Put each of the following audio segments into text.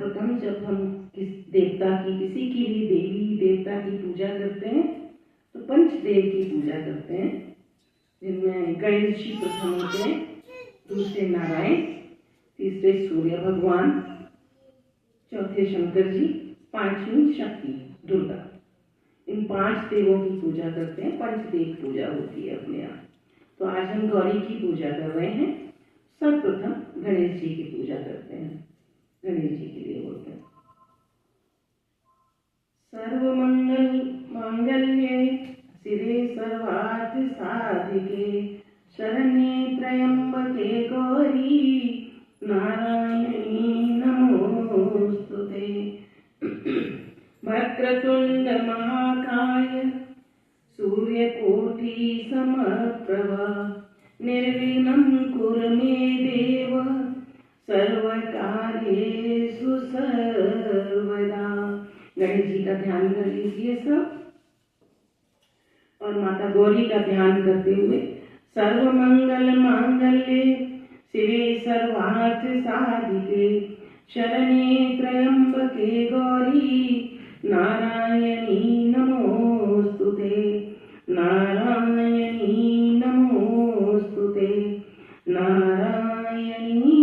सर्वप्रथम जब हम किस देवता की, किसी की भी देवी देवता की पूजा करते हैं तो पंचदेव की पूजा करते हैं, जिनमें गणेश जी प्रथम होते हैं, दूसरे नारायण, तीसरे सूर्य भगवान, चौथे शंकर जी, पांचवी शक्ति दुर्गा। इन 5 देवों की पूजा करते हैं, पंचदेव पूजा होती है अपने यहाँ। तो आज हम गौरी की पूजा कर रहे हैं। सर्वप्रथम गणेश जी की पूजा करते हैं। गणेश जी के लिए बोलते हैं सर्वमंगल मांगल्ये शिवे सर्वार्थ साधिके शरण्ये त्र्यंबके गौरी नारायणी नमोस्तुते। वक्रतुंड महाकाय सूर्यकोटि समप्रभा निर्विघ्नं कुरु मे देव सर्वकार्येषु सर्वदा। गणेश जी का ध्यान कर लीजिए सब, और माता गौरी का ध्यान करते हुए सर्वमंगल मांगल्ये शिवे सर्वार्थ साधिके शरण्ये त्र्यंबके गौरी नारायणी नमोस्तुते। नारायणी नमोस्तुते। नारायणी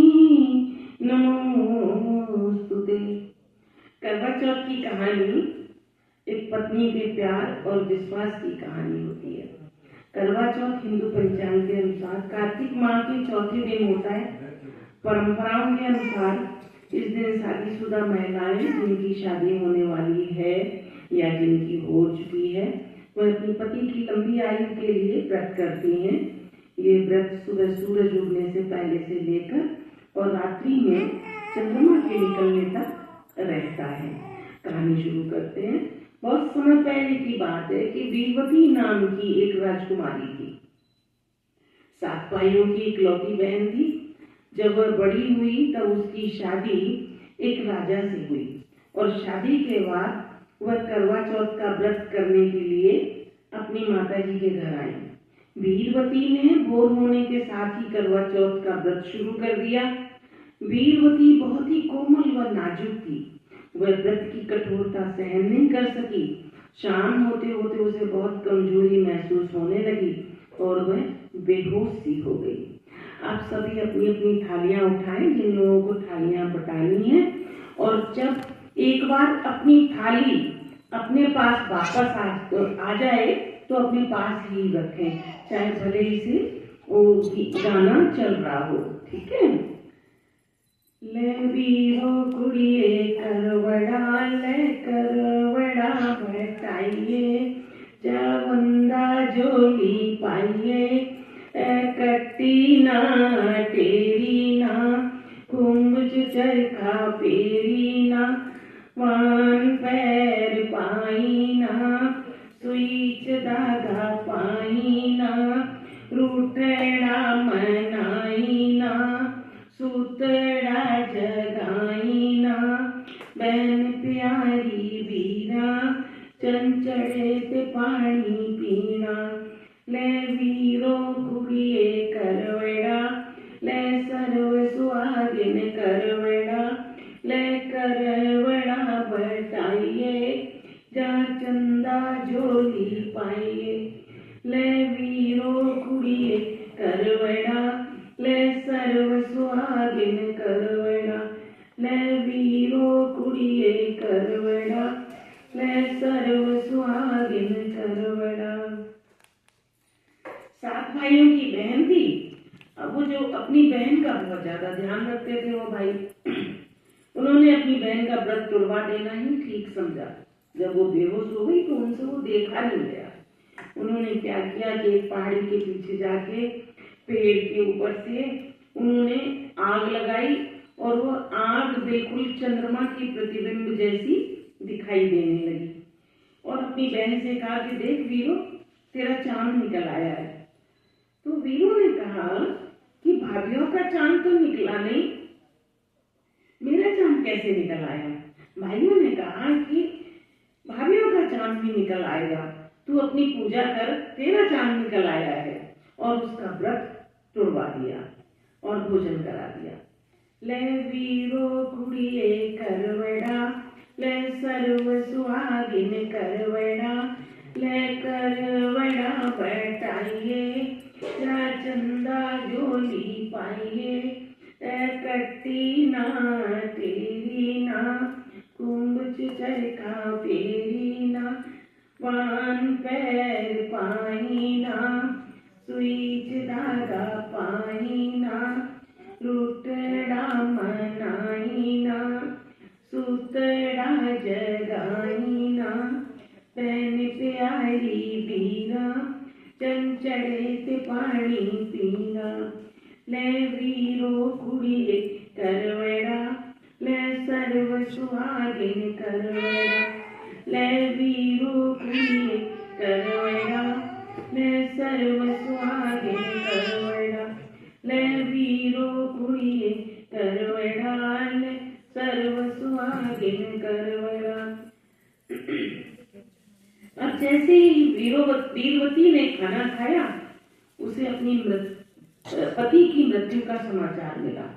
नमोस्तुते। करवा चौथ की कहानी एक पत्नी के प्यार और विश्वास की कहानी होती है। करवा चौथ हिंदू पंचांग के अनुसार कार्तिक माह के चौथे दिन होता है। परंपराओं के अनुसार इस दिन शादीशुदा महिलाएं जिनकी शादी होने वाली है या जिनकी हो चुकी है, वह अपनी पति की लंबी आयु के लिए व्रत करती हैं। ये व्रत सुबह सूरज उगने से पहले से लेकर और रात्रि में चंद्रमा के निकलने तक रहता है। कहानी शुरू करते हैं। बहुत समय पहले की बात है कि वीरवती नाम की एक राजकुमारी थी। 7 भाइयों की इकलौती बहन थी। जब वह बड़ी हुई तब उसकी शादी एक राजा से हुई और शादी के बाद वह करवा चौथ का व्रत करने के लिए अपनी माता जी के घर आई। वीरवती ने भोर होने के साथ ही करवा चौथ का व्रत शुरू कर दिया। वीरवती बहुत ही कोमल व नाजुक थी। वह व्रत की कठोरता सहन नहीं कर सकी। शाम होते होते उसे बहुत कमजोरी महसूस होने लगी और वह बेहोश सी हो गई। आप सभी अपनी अपनी थालियां उठाएं, जिन लोगों को थालियां बटानी है, और जब एक बार अपनी थाली अपने पास वापस आ जाए तो अपने पास ही रखें, चाहे भले ही से गाना चल रहा हो। ठीक है। ले वीरो कुड़िए करवड़ा, ले करवड़ा बटाइए, जावंदा जोली पाइए, कट्टी ना टेरी ना, कुंभज चरखा पेरी ना, वान पैर पाई ना, सुईच दादा पाई ना, रूठड़ा मनाई ना, सूतड़ा जगाई ना, बहन प्यारी बीना, चंचड़े ते पानी पीना, ले वीरो कुड़िए करवड़ा, ले सर्व सुहागिन करवड़ा, ले करवड़ा बटाइए, जा चंदा जोली पाइए, ले वीरो कुड़िए करवड़ा, ले सर्व सुहागिन करवड़ा, ले वीरो कुड़िए करवड़ा, ले सर्व सुहागिन करवड़ा। 7 भाइयों की बहन थी। अब वो जो अपनी बहन का बहुत ज्यादा ध्यान रखते थे वो भाई, उन्होंने अपनी बहन का व्रत तोड़वा देना ही ठीक समझा। जब वो बेहोश हो गई तो उनसे वो देखा नहीं गया। उन्होंने क्या किया कि एक पहाड़ी के पीछे जाके पेड़ के ऊपर से उन्होंने आग लगाई और वो आग बिल्कुल चंद्रमा की प्रतिबिंब जैसी दिखाई देने लगी और अपनी बहन से कहा कि देख वीरो, तेरा चांद निकल आया है। तो वीरो ने कहा कि भाभीियों का चांद तो निकला नहीं, मेरा चांद कैसे निकल आया? भाइयों ने कहा कि भाभीियों का चांद भी निकल आएगा, तू अपनी पूजा कर, तेरा चांद निकल आया है। और उसका व्रत तोड़वा दिया और भोजन करा दिया। ले वीरो कुड़िए करवड़ा, ले सर्व सुहागिन करवड़ा, ले करवड़ा बैठाइए, जा चंदा झोली पाइए, कट्टी ना तेरी ना, कुंभ चरखा फेरी ना, पान पैर पाई ना, सुई धागा पाई ना, रूटड़ा मनाई ना, सूतड़ा जगाई ना, पैन प्यारी बीरा, चंचड़े ते पानी पीना, ले वीरो कुड़िए करवड़ा, ले सर्व सुहागिन करवड़ा, ले वीरो कुड़िए करवड़ा, ले सर्व सुहागिन करवड़ा, ले वीरो कुड़िए करवड़ा, ले सर्व सुहागिन करवड़ा। अब जैसे ही वीरवती ने खाना खाया, उसे अपनी पति की मृत्यु का समाचार मिला।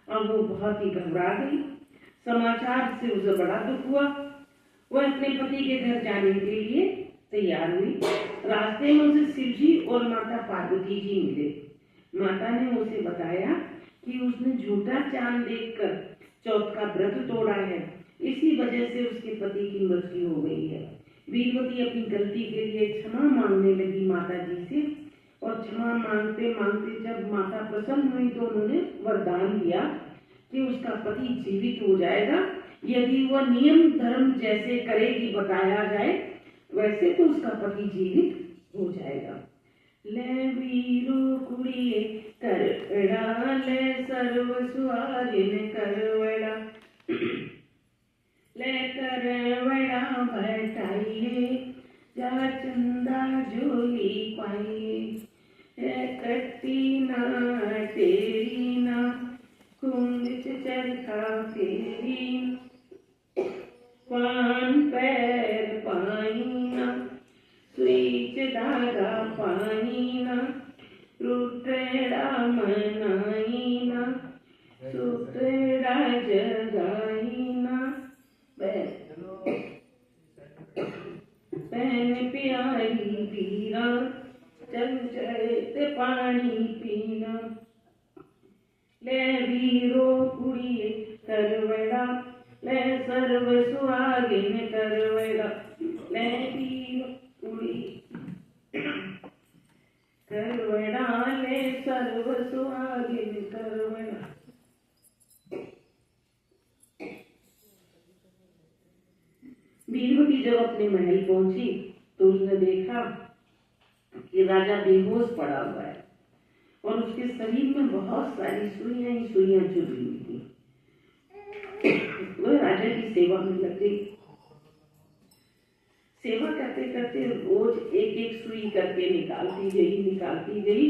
अब वो बहुत ही घबरा गई। समाचार से उसे बड़ा दुख हुआ। वह अपने पति के घर जाने के लिए तैयार हुई। रास्ते में उसे शिव जी और माता पार्वती जी मिले। माता ने उसे बताया कि उसने झूठा चांद देखकर चौथ का व्रत तोड़ा है, इसी वजह से उसके पति की मृत्यु हो गई है। वीरवती अपनी गलती के लिए क्षमा मांगने लगी माता जी से, और क्षमा मांगते मांगते जब माता प्रसन्न हुई तो उन्होंने वरदान दिया कि उसका पति जीवित हो जाएगा यदि वह नियम धर्म जैसे करेगी बताया जाए वैसे, तो उसका पति जीवित हो जाएगा। ले वीरो कुड़िए करवड़ा, ले सर्व सुहागिन करवड़ा, ले करवड़ा बैठाइए, जा चंदा झोली पाइए, कट्टी ना तेरी ना, कुंभ चरखा फेरी, पान पैर पाई ना, सुई धागा पाई ना, रूटड़ा मनाई ना, सूतड़ा जगाई ना, पैन प्यारी बीरा, चंचड़े पानी पीना, ले वीरो कुड़िए करवड़ा, ले सर्व सुहागिन करवड़ा, ले वीरो कुड़िए करवड़ा, ले सर्व सुहागिन करवड़ा। वीरवती जब अपने महल पहुंची तो उसने देखा कि राजा बेहोश पड़ा हुआ है और उसके शरीर में बहुत सारी सुइयां ही सुइयां चुभी हुई थी। वह राजा की सेवा में लग गई। सेवा करते करते रोज एक एक सुई करके निकालती गई।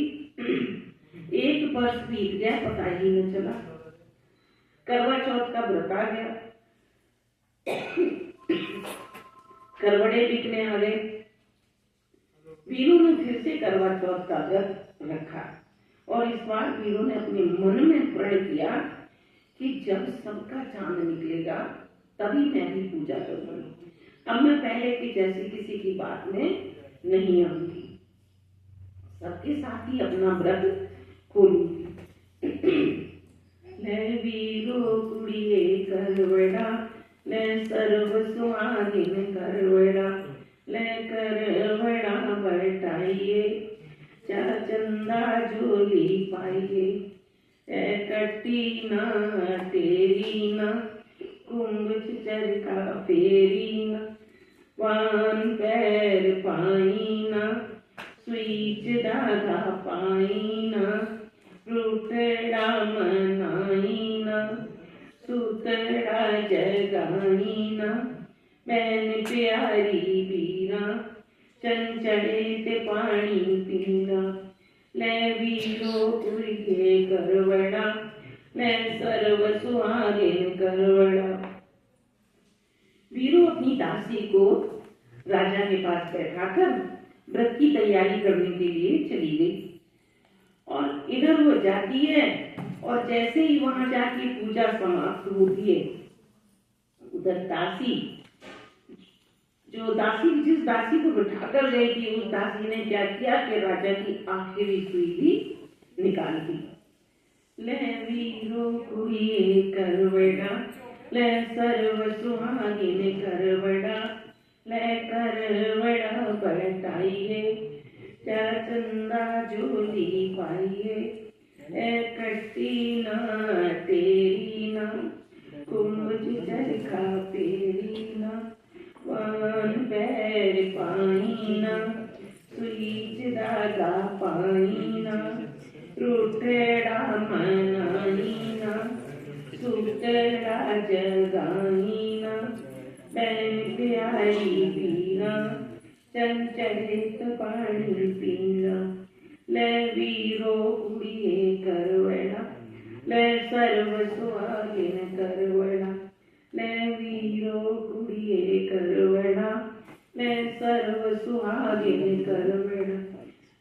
एक वर्ष बीत गया, पता ही न चला। करवा चौथ का व्रत आ गया। करवड़े बिकने आ गए। वीरू ने फिर से करवा चौथ का व्रत रखा और इस बार वीरू ने अपने मन में प्रण किया कि जब सबका चांद निकलेगा तभी मैं भी पूजा करूंगी। अब मैं पहले की जैसी किसी की बात में नहीं आऊंगी, सबके साथ ही अपना व्रत खोलूंगी। ले वीरो कुड़िए करवड़ा, ले सर्व सुहागिन करवड़ा, ले करवड़ा बैठाइए, चा चंदा झोली पाइए, कट्टी ना तेरी ना, कुंभ चरखा फेरी ना, पान पैर पाई ना, सुई धागा पाई ना, रूटड़ा मनाई ना, सूतड़ा जगाई ना, बैन प्यारी बीरा, चंचड़े ते पानी पीना, ले वीरो कुड़िए करवड़ा, ले सर्व सुहागिन करवड़ा। वीरू अपनी दासी को राजा के पास बैठाकर व्रत की तैयारी करने के लिए चली गई और इधर वो जाती है और जैसे ही वहां जाके पूजा समाप्त होती है, उधर दासी, जो दासी जिस दासी को बिठाकर गई थी, उस दासी ने क्या किया कि राजा की आखिरी सुई भी निकाल दी। ले वीरो कुड़िए करवड़ा, ले सर्व सुहागिन करवड़ा, ले करवड़ा बटाइए, चंदा झोली पाइए, ए कट्टी ना तेरी ना, कुंभ चरखा पेरी ना, वान पैर पाईना, सुईच धागा पाईना, रूठड़ा मनाईना, सूतड़ा जगाईना, बैन प्यारी पीना, चंचलित पानी पीना, ले वीरो कुड़िए करवड़ा, ले सर्व सुहागिन करवड़ा, ले वीरो कुड़िए करवड़ा, ले सर्व सुहागिन करवड़ा,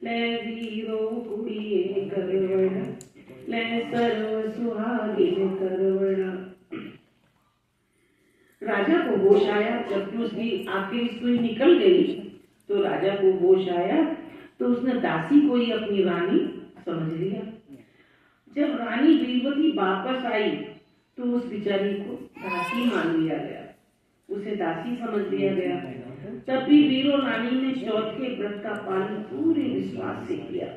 ले वीरो कुड़िए करवड़ा, ले सर्व सुहागिन करवड़ा। राजा को होश आया जब उसकी आखिरी सुई निकल गई, तो राजा को होश आया तो उसने दासी को ही अपनी रानी समझ लिया। जब रानी वीरवती वापस आई तो उस बिचारी को दासी मान लिया गया, उसे दासी समझ लिया गया। तब भी वीरो रानी ने चौथे व्रत का पालन पूरे विश्वास से किया,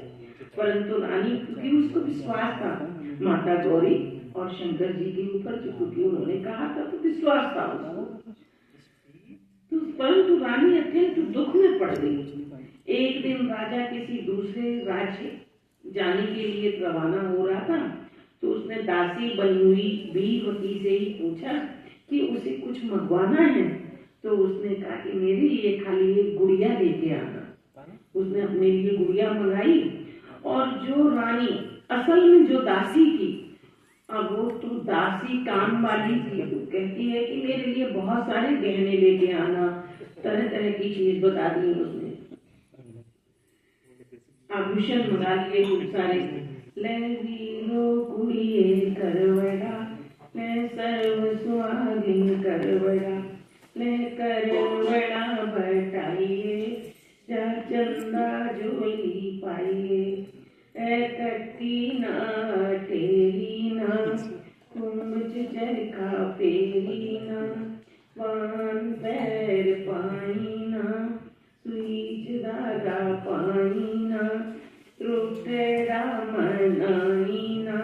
परंतु रानी, क्योंकि उसको विश्वास था माता गौरी और शंकर जी के ऊपर, क्योंकि उन्होंने कहा था तो विश्वास था उसको, तो परंतु रानी अत्यंत दुख में पड़ गई। एक दिन राजा किसी दूसरे राज्य जाने के लिए रवाना हो रहा था, तो उसने दासी बनी हुई वीरवती से ही पूछा कि उसे कुछ मंगवाना है, तो उसने कहा कि मेरे लिए खाली एक गुड़िया लेके आना। उसने अपने लिए गुड़िया मंगाई, और जो रानी असल में जो दासी थी, अब वो तो दासी काम वाली थी, तो कहती है कि मेरे लिए बहुत सारे गहने लेके आना, तरह तरह की चीज बता दी उसने, आभूषण मंगा लिए खूब सारे। ले वीरो कुड़िए करवड़ा, ले सर्व सुहागिन करवड़ा, ले करवड़ा बटाइए, चंदा झोली पाइए, ए कट्टी ना तेरी ना, कुंभ चरखा पेरी ना, वान पैर पाईना, सुईच धागा पाईना, रूठड़ा मनाईना,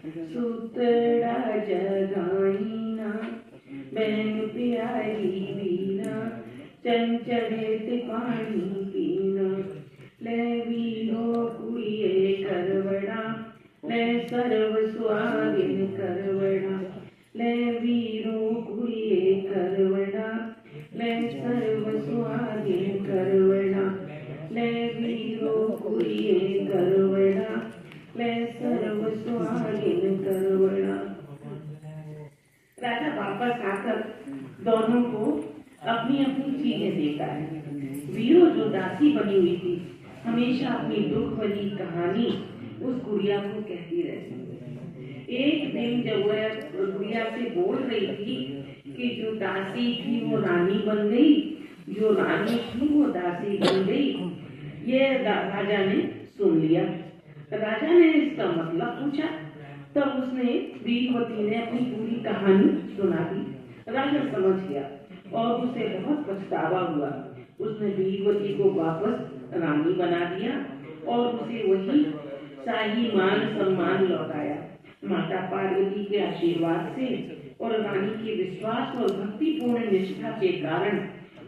सूतड़ा जगाईना, बैन प्यारी पीना, चंचलित पानी पीना, ले वीरो कुड़िए करवड़ा, ले सर्व सुहागिन करवड़ा, ले वीरो कुड़िए करवड़ा, ले सर्व सुहागिन करवड़ा, ले वीरो कुड़िए करवड़ा, ले सर्व सुहागिन करवड़ा। राजा वापस आकर दोनों को अपनी अपनी चीजें देता है। वीरो जो दासी बनी हुई थी, हमेशा अपनी दुख भरी कहानी उस गुड़िया को कहती रहती। एक दिन जब वह गुड़िया से बोल रही थी कि जो दासी थी वो रानी बन गई, जो रानी थी वो दासी बन गई, ये राजा ने सुन लिया। राजा ने इसका मतलब पूछा, तब उसने वीरवती ने अपनी पूरी कहानी सुना दी। राजा समझ गया और उसे बहुत पछतावा हुआ। उसने वीरवती को वापस रानी बना दिया और उसे वही शाही मान सम्मान लौटाया। माता पार्वती के आशीर्वाद से और रानी के विश्वास और भक्तिपूर्ण निष्ठा के कारण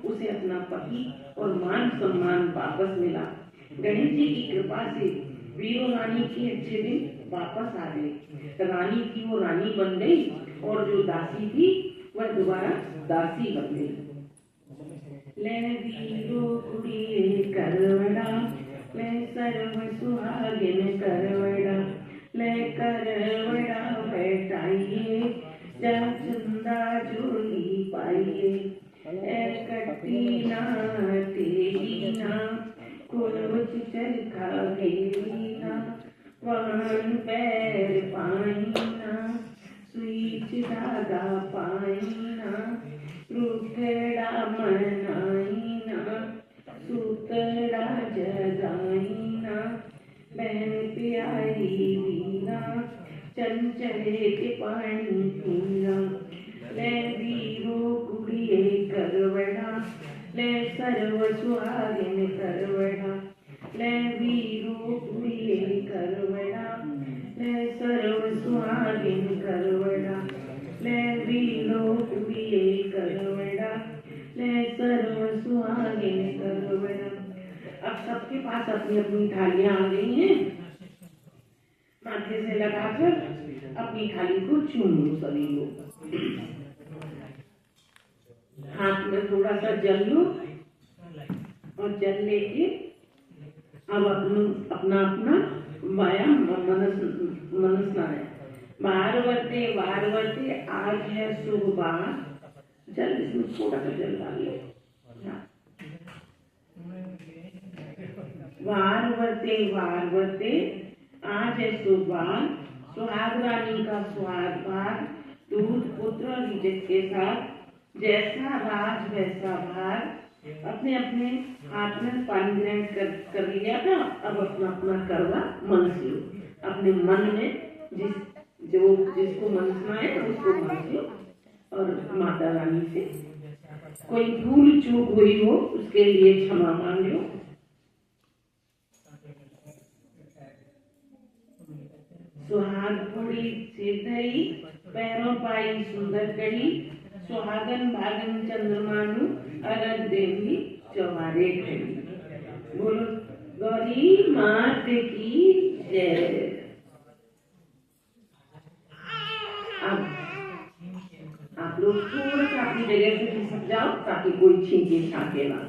उसे अपना पति और मान सम्मान वापस मिला। गणेश जी की कृपा से वीरो रानी के अच्छे दिन वापस आ गए। रानी थी वो रानी बन गई और जो दासी थी वह दोबारा दासी बन गई। ले वीरो कुड़िए करवड़ा, ले सर्व सुहागिन करवड़ा, ले करवड़ा बैठाइए, चंदा झोली पाइए, ए कट्टी ना तेरी ना, कुछ चरखा घेरी ना, वाहन पैर पाई चले के पानी पीना ले वीरो कुड़िए करवड़ा ले सर्व सुहागिन करवड़ा ले वीरो कुड़िए करवड़ा ले सर्व सुहागिन करवड़ा ले वीरो कुड़िए करवड़ा ले सर्व सुहागिन करवड़ा। अब सबके पास अपनी अपनी थालियां आ गई हैं। माथे से लगाकर अपनी थाली को चूम लो सभी लोग। हाथ में थोड़ा सा जल लो और जल लेके अब अपना अपना व्यायाम मनसना है। वार वर्ते आज है शुभ बार। जल इसमें थोड़ा सा जल डाल लो। वार वर्ते आज है शुभ बार। सुहाग रानी का सुहाग बार। दूध पुत्र और इज्जत के साथ जैसा राज वैसा भार। अपने अपने हाथ में पानी ग्रहण कर लिया था। अब अपना अपना करवा मनस लो। अपने मन में जिसको मनसना है उसको मनस लो और माता रानी से कोई भूल चूक हुई हो उसके लिए क्षमा मांग लो। सुहाग पूरी सिर धरी पैरों पाई सुंदर कड़ी। सुहागन भागन चंद्रमानु अरग देवी चौबारे खड़ी। बोलो गौरी मात की जय। अब आप लोग थोड़ा सा अपनी जगह से खिसक जाओ ताकि कोई छींके छाके ना।